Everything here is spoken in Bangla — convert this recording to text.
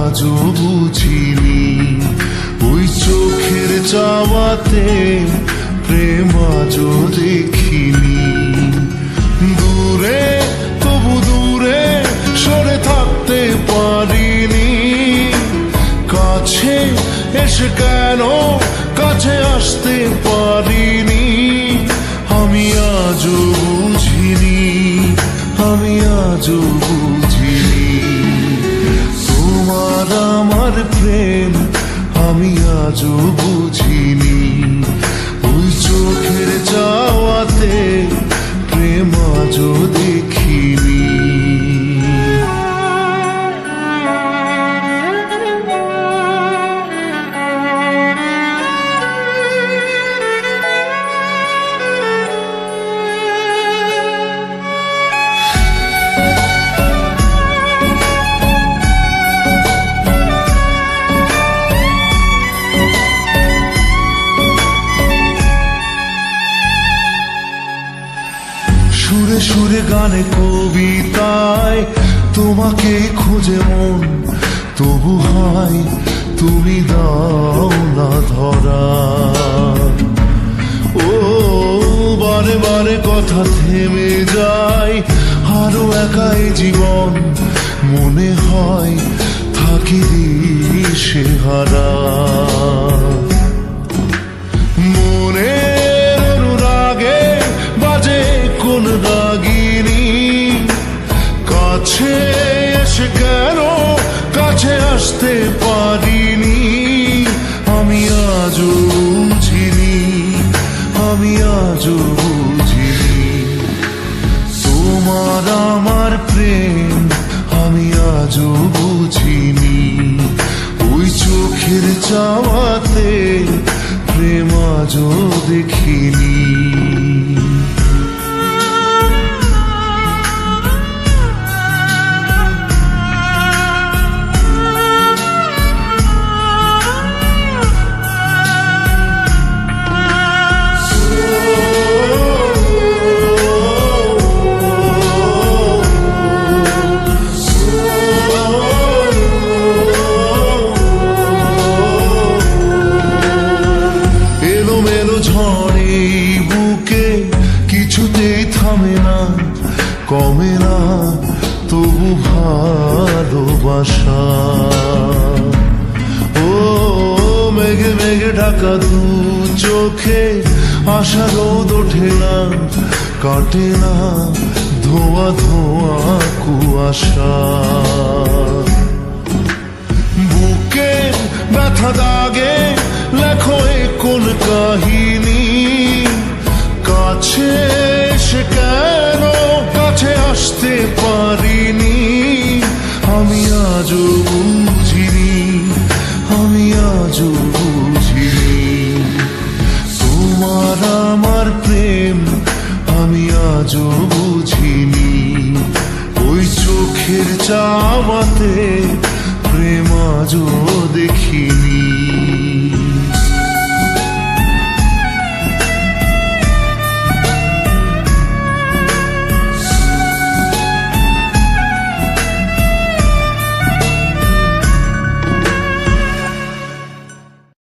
আজও বুঝিনি, ওই চোখের চাওয়াতে প্রেম আজও দেখিনি। দূরে তবু দূরে সরে থাকতে পারিনি, কাছে এসে কেন কাছে আসতে পারিনি। আমি আজও বুঝিনি, আমি আজও বুঝিনি তোমার আমার প্রেম, আমি আজও বুঝিনি। ওই চোখের চাওয়াতে প্রেম আজও দেখিনি। সুরে সুরে গানে কবিতায় তোমাকে খুঁজে মন, তবু হয় তুমি দাও না ধরা। ও বারে বারে কথা থেমে যায়, আরো একাই জীবন মনে হয় থাকি দিশে হারা। কোন রাগিনী কাছে এসে কেন কাছে আসতে পারিনি। আমি আজও বুঝিনি, আমি আজও বুঝিনি তোমার আমার প্রেম, আমি আজও বুঝিনি। ওই চোখের চাওয়াতে প্রেম আজও দেখিনি। ঝড়ে বুকে কিছুতেই থামে না, কমে না তবু ভালোবাসা। ও মেঘে মেঘে ঢাকা দু চোখে আশা রোদ ওঠে না, কাটে না ধোয়া ধোয়া কুয়াশা। বুকে ব্যথা দাগে লেখো কোন কাহিনী, কাছে এসে কেন কাছে আসতে পারিনি। আমি আজও বুঝিনি, আমি আজও বুঝিনি তোমার আমার প্রেম, আমি আজও বুঝিনি। ওই চোখের চাওয়াতে প্রেম আজও দেখিনি।